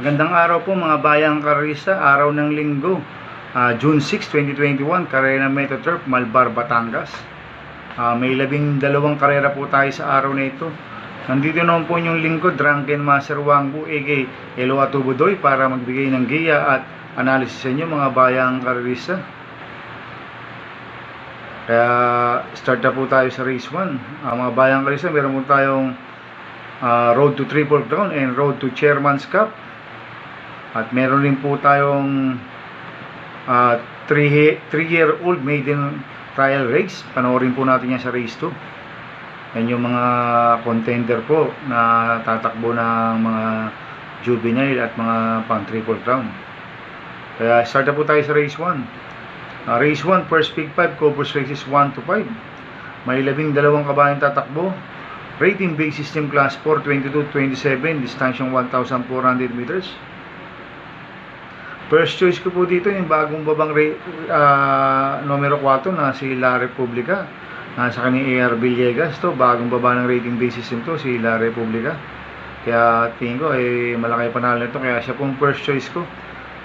Magandang araw po mga bayang karerista, araw ng linggo, June 6, 2021, karera ng Metoturf, Malbar, Batangas. May 12 karera po tayo sa araw na ito. Nandito naman po yung lingkod, Drunken Master Wangbu, a.k.a. Elo Atubudoy, para magbigay ng giya at analysis sa inyo mga bayang karerista. Kaya start na po tayo sa race 1. Mga bayang karerista, meron po tayong Road to Triple Crown and Road to Chairman's Cup. At meron rin po tayong 3-year-old maiden trial race. Panoorin po natin yan sa race 2. Yan yung mga contender po na tatakbo ng mga juvenile at mga pang triple crown. Kaya start na po tayo sa race 1. Race 1, first pick 5, Cobras races 1 to 5. May 12 kabayang tatakbo. Rating base system class 4, 22-27, distansyang 1,400 meters. First choice ko po dito yung bagong babang numero 4 na si La Republica. Nasa kanyang AR Villegas to, bagong baba ng rating base system to, si La Republica. Kaya tingin ko malaki panalo nito, kaya siya pong first choice ko.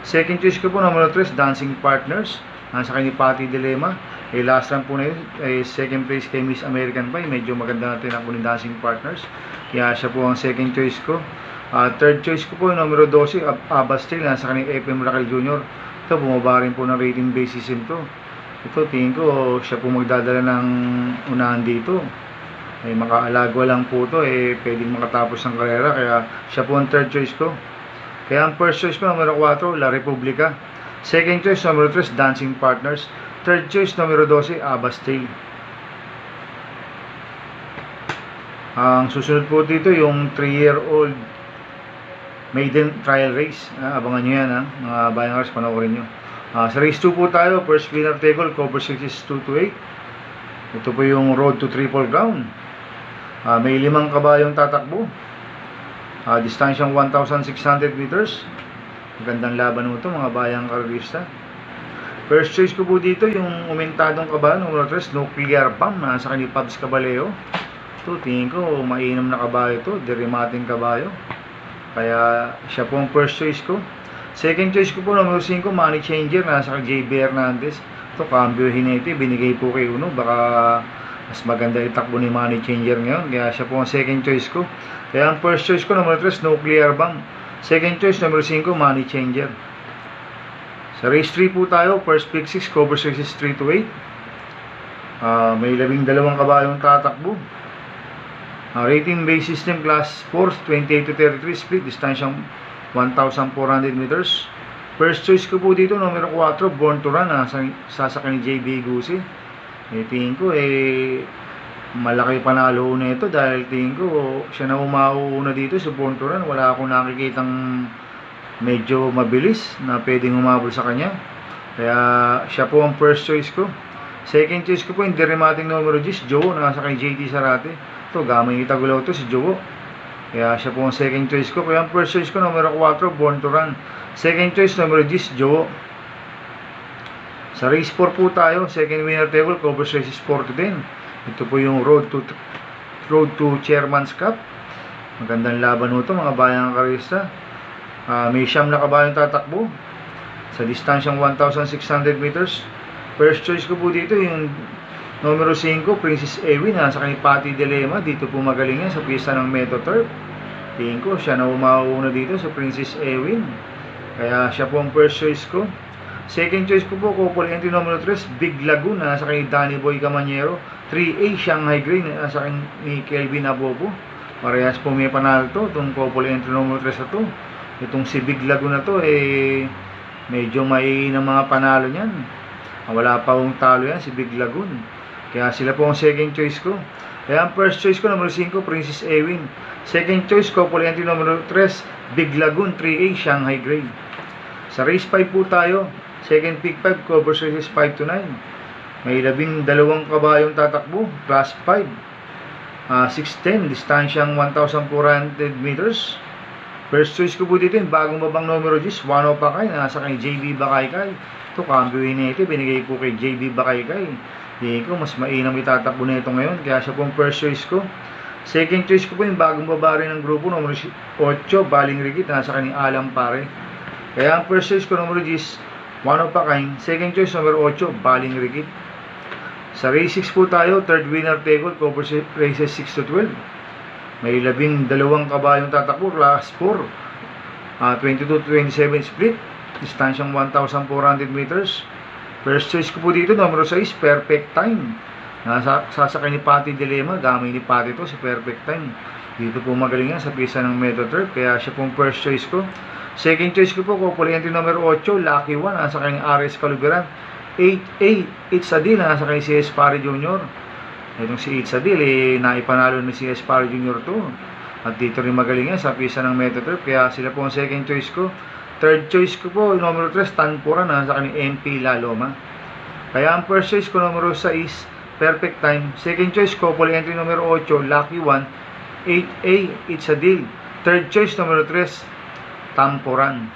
Second choice ko po numero 3, Dancing Partners. Nasa kanyang Pati Dilemma. Last run po na yun, second place kay Miss American Pie. Medyo maganda natin ako ni Dancing Partners. Kaya siya po ang second choice ko. Third choice ko po yung numero 12, Abastil, nasa kanyang FM Raquel Jr. Ito, bumaba rin po ng rating base system to. Ito, tingin ko, siya po magdadala ng unahan dito. Makaalagwa lang po to, pwedeng makatapos ng karera, kaya siya po ang third choice ko. Kaya ang first choice ko, numero 4, La Republica. Second choice, numero 3, Dancing Partners. Third choice, numero 12, Abastil. Ang susunod po dito, yung 3-year-old maiden trial race. Abangan nyo yan, mga bayangers, panoorin nyo. Sa race 2 po tayo, first winner take all, Cobras races 2 to 8. Ito po yung road to triple crown. May 5 kabayong tatakbo. Distansyang 1,600 meters. Magandang laban mo ito, mga bayang karerista. First choice ko po dito, yung umentadong kabayo, numero 3, Nuclear Bomb, nasa kanyang Pabs Caballero. Ito, tingin ko, mainam na kabayo ito, derimating kabayo. Kaya siya po ang first choice ko. Second choice ko po, numero 5, Money Changer, nasa kay JB Hernandez. Ito, cambio hinete, binigay po kay Uno. Baka mas maganda itakbo ni Money Changer ngayon. Kaya siya po ang second choice ko. Kaya ang first choice ko, numero 3, Nuclear Bomb. Second choice, numero 5, Money Changer. Sa race 3 po tayo, first pick 6, Cobras races 3 to 8. May 12 kabayong tatakbo. Rating base system class 4, 28 to 33, split, distansyang 1,400 meters. First choice ko po dito, numero 4, Born to Run, sasakyan ni JB Gusi. Tingin ko, malaki panalo na ito dahil tingin ko, siya na umauuna dito sa Born to Run. Wala akong nakikitang medyo mabilis na pwedeng umabol sa kanya. Kaya siya po ang first choice ko. Second choice ko po yung derimating numero 10, Joe, nasa kay JT Sarate. Ito, gamay itagulaw ito si Joe. Kaya siya po ang second choice ko. Kaya ang first choice ko, numero 4, Born to Run. Second choice, numero 10, Joe. Sa race 4 po tayo, second winner table, Cobras races 4 to 10. Ito po yung road to Chairman's Cup. Magandang laban ito, mga bayang karista. May 9 na kabayong tatakbo sa distansyang 1,600 meters. First choice ko po dito yung numero 5, Princess Ewin, nasa kanyang Pati Dilemma. Dito po magaling yan sa pista ng Metoturf. Tingin ko, siya na umauuna dito sa Princess Ewin. Kaya siya po ang first choice ko. Second choice ko po, couple entry numero 3, Big Lagoon, nasa kanyang Danny Boy Camanyero. 3A, Shanghai Grey, nasa kanyang ni Kelvin Abobo. Parehas po may panalo to, itong couple entry numero 3 na to. Itong si Big Lagoon na to, medyo may na mga panalo niyan. Wala pa akong talo yan, si Big Lagoon. Kaya sila po ang second choice ko. Kaya ang first choice ko, numero 5, Princess Ewin. Second choice ko, couple entry numero 3, Big Lagoon, 3A, Shanghai Grey. Sa race 5 po tayo, second pick 5, Cobras races 5 to 9. May 12 kabayong tatakbo, class 5. 610, distansyang 1,400 meters. First choice ko po dito, yung bagong babang numero 10, Wano Pakay, nasa kay JB Bakaykay. Ito, cambio hinete, binigay po kay JB Bakaykay. Hindi ko, mas mainam itatakbo na ito ngayon, kaya siya pong first choice ko. Second choice ko po yung bagong babae ng grupo, numero 8, Baling Rigit, nasa kanyang Alam Pare. Kaya ang first choice ko, numero 10, One of a Kind. Second choice, numero 8, Baling Rigit. Sa race 6 po tayo, third winner take all, cover races 6 to 12. May 12 kabayong tatakbo, class 4. 22 to 27 split, distansyang 1,400 meters. First choice ko po dito, numero 6, Perfect Time. Sasakay ni Patty Dilema, gamay ni Patty to, si Perfect Time. Dito po magaling yan sa pista ng Metro Turf, kaya siya pong first choice ko. Second choice ko po, Copoliente numero 8, Lucky One, nasakay ni RS Caluberan. 8A, It's a Deal, nasakay ni CS Pari Jr. Itong si It's a Deal, naipanalo ni CS Pari Jr. to. At dito rin magaling yan sa pista ng Metro Turf, kaya sila po ang second choice ko. Third choice ko po, numero 3, Tanpura, nasakay ni MP Laloma. Kaya ang first choice ko, numero 6, Perfect Time. Second choice ko, pole entry numero 8, Lucky One. 8A, It's a Deal. Third choice, numero 3, Tampuran.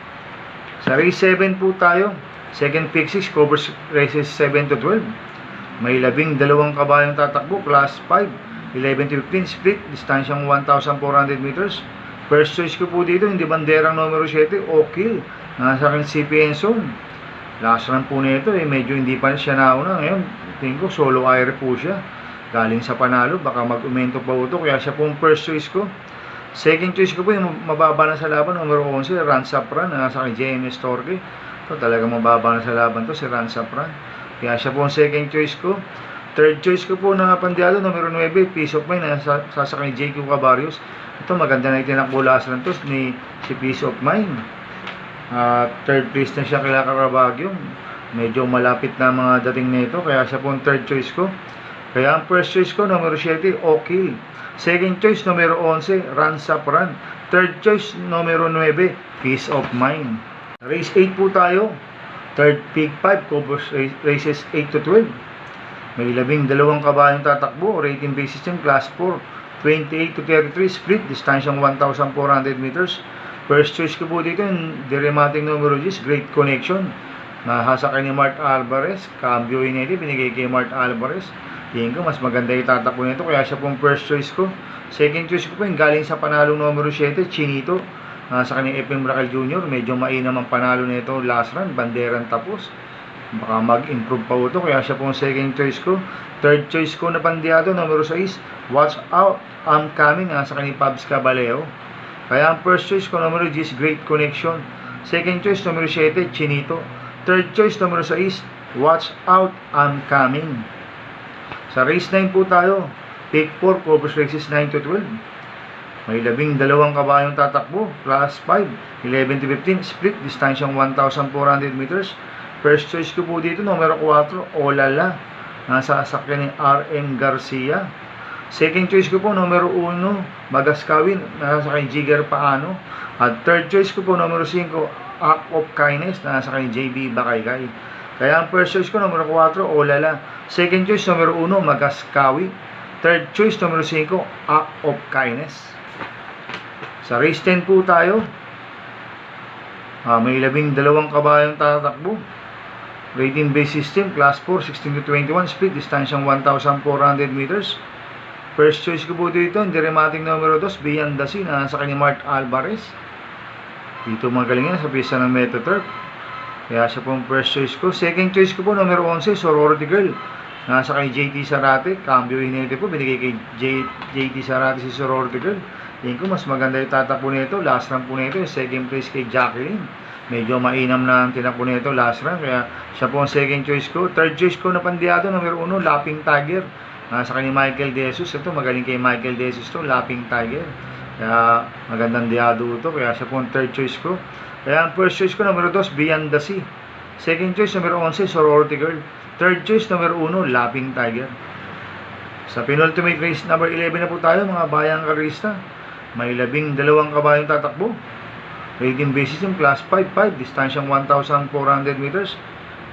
Sa race 7 po tayo. Second pick 6, covers races 7 to 12. May 12 kabayong tatakbo, class 5. 11 to 15, split, distansyang 1,400 meters. First choice ko po dito, hindi banderang numero 7, Okil. Nasa akin si Pienson. Last run po nito, medyo hindi pa siya nauna. Ngayon, tingin ko, solo air po siya. Galing sa panalo, baka mag-umento pa ito. Kaya siya po ang first choice ko. Second choice ko po, yung mababa na sa laban, numero 11, Ransapran. Nasa akin, JMS Torque. Ito talaga mababa na sa laban to, si Ransapran. Kaya siya po ang second choice ko. Third choice ko po na pandiado, numero 9, Peace of Mind. Sasakay JQ Cabarios. Ito, maganda na itinakbo last run to, ni si Peace of Mind. Third place na siya kila Carabagyo. Medyo malapit na mga dating nito, kaya siya po ang third choice ko. Kaya ang first choice ko, numero 7, Okil. Second choice, numero 11, Ransapran. Third choice, numero 9, Peace of Mind. Race 8 po tayo. Third pick 5, covers races 8 to 12. May 12 kabayong tatakbo, rating basis system, class 4. 28 to 33, split, distansyang 1,400 meters. First choice ko po dito, yung Dirematic numero 10, Great Connection. Nahasakay ni Mark Alvarez. Cambio initi, binigay kay Mark Alvarez. Tingin ko, mas maganda itatakbo nito, kaya siya pong first choice ko. Second choice ko po, yung galing sa panalong numero 7, Chinito. Nasa kanyang FM Racal Jr. Medyo mainam ang panalo nito last run, banderan tapos. Baka mag-improve pa ito, kaya siya pong second choice ko. Third choice ko na pandiado, numero 6, Watch Out, I'm Coming. Nasa kanyang Pabs Caballero. Kaya ang first choice ko, numero 10, Great Connection. Second choice, numero 7, Chinito. Third choice, numero 6, Watch Out, I'm Coming. Sa race 9 po tayo. Pick 4, covers races 9 to 12. May 12 kabayong tatakbo, class 5. 11 to 15, split, distansyang 1,400 meters. First choice ko po dito, numero 4, Olala. Nasa sasakyan ni RM Garcia. Second choice ko po, numero 1, Magaskawin. Nasa kay Jigger Paano. At third choice ko po, numero 5, Act of Kindness. Nasa kay JB Bakaygay. Kaya ang first choice ko, numero 4, Olala. Second choice, numero 1, Magaskawi. Third choice, numero 5, Act of Kindness. Sa race 10 po tayo. May 12 kabayong tatakbo. Rating base system, class 4, 16 to 21, speed, distansyang 1,400 meters. First choice ko po dito, Dirematic numero 2, Biandasi, nasa kanya Mark Alvarez. Dito magaling yan sa pista ng Metro Turf. Kaya siya po ang first choice ko. Second choice ko po, numero 11, Sorority Girl. Nasa kay JT Sarate. Cambio inete po, binigay kay JT Sarate si Sorority Girl. Tingin ko mas maganda yung tatakbo nito. Last run po nito, yung second place kay Jacqueline. Medyo mainam na ang tinakbo nito last run, kaya siya po ang second choice ko. Third choice ko na pandiado, numero 1, Lapping Tiger. Nasa kanya Michael De Jesus. Ito, magaling kay Michael De Jesus to, Lapping Tiger. Kaya magandang diado ito, kaya siya po ang third choice ko. Kaya ang first choice ko, numero 2, Beyond the Sea. Second choice, numero 11, Sorority Girl. Third choice, numero 1, Lapping Tiger. Sa penultimate race, number 11 na po tayo, mga bayang karista. May 12 kabayong tatakbo. Rating basis yung class 5-5, distansyang 1,400 meters.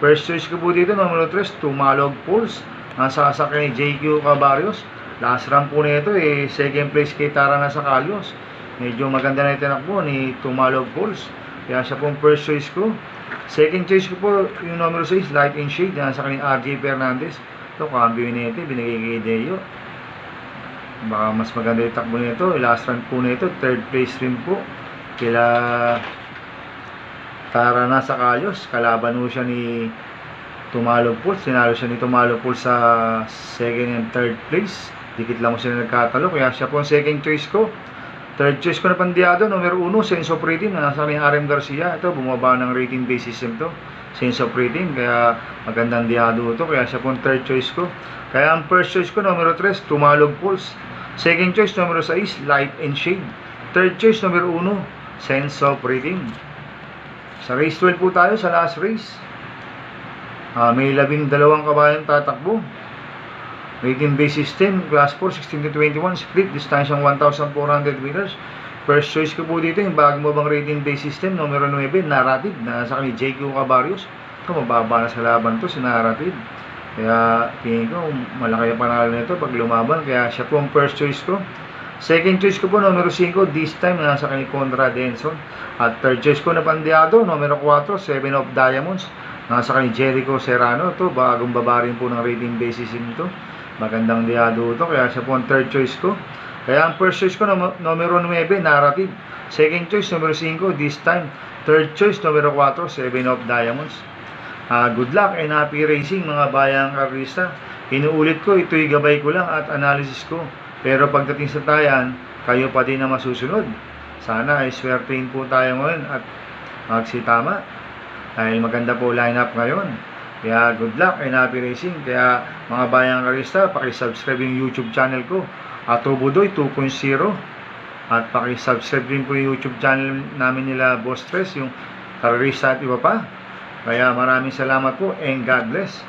First choice ko po dito, numero 3, Tumalog Pulse. Nasasakay ni JQ Cabarios. Last run po nito, second place kay Tara Nasacalios. Medyo maganda na itinakbo ni Tumalog Pulse. Kaya siya pong first choice ko. Second choice ko po, yung numero 6, Light and Shade. Nasasakay ni RJ Fernandez. Ito, cambio nito, binigay kay Deo. Baka mas maganda yung takbo nito. Last run po nito, third place rin po. Kila Tarana sa Kalyos. Kalaban po siya ni Tumalog Pulse. Sinalo siya ni Tumalog Pulse sa second and third place. Dikit lang mo sila nagkatalo. Kaya siya po ang second choice ko. Third choice ko na Pandiado, numero 1, Sense of Rating. Nasa ni RM Garcia. Ito, bumaba ng rating base system to. Sense of Rating. Kaya magandang diado ito. Kaya siya po ang third choice ko. Kaya ang first choice ko, numero 3, Tumalog Pulse. Second choice, numero 6, Light and Shade. Third choice, numero 1, Sense of Rating. Sa race 12 po tayo, sa last race. May 12 kabayan tatakbo. Rating base system, class 4, 16 to 21, split, distansyang 1,400 meters. First choice ko po dito, yung bago mo bang rating base system, numero 9, Narrative, na sa kanya JQ Cabarios. Ito, mababa na sa laban to, si Narrative. Kaya, tingin ko, malaki ang panalo nito pag lumaban. Kaya, siya po ang first choice ko. Second choice ko po, numero 5, this time, nasa kanya Conrad Denson. At third choice ko na Pandiado, numero 4, 7 of Diamonds. Nasa kanya Jericho Serrano. Ito, bagong baba rin po ng rating base system ito. Magandang diado ito, kaya siya po ang third choice ko. Kaya ang first choice ko, numero 9, Narrative. Second choice, numero 5, this time. Third choice, numero 4, 7 of Diamonds. Good luck and happy racing mga bayang karista. Inuulit ko, ito'y gabay ko lang at analysis ko. Pero pagdating sa tayan, kayo pa din na masusunod. Sana ay swertein po tayo ngayon at magsitama. Dahil maganda po lineup ngayon. Kaya good luck and happy racing. Kaya mga bayang karista, pakisubscribe yung YouTube channel ko, Atobudoy 2.0. At pakisubscribe din po yung YouTube channel namin nila Boss Tres, yung Kararista at iba pa. Kaya maraming salamat po and God bless.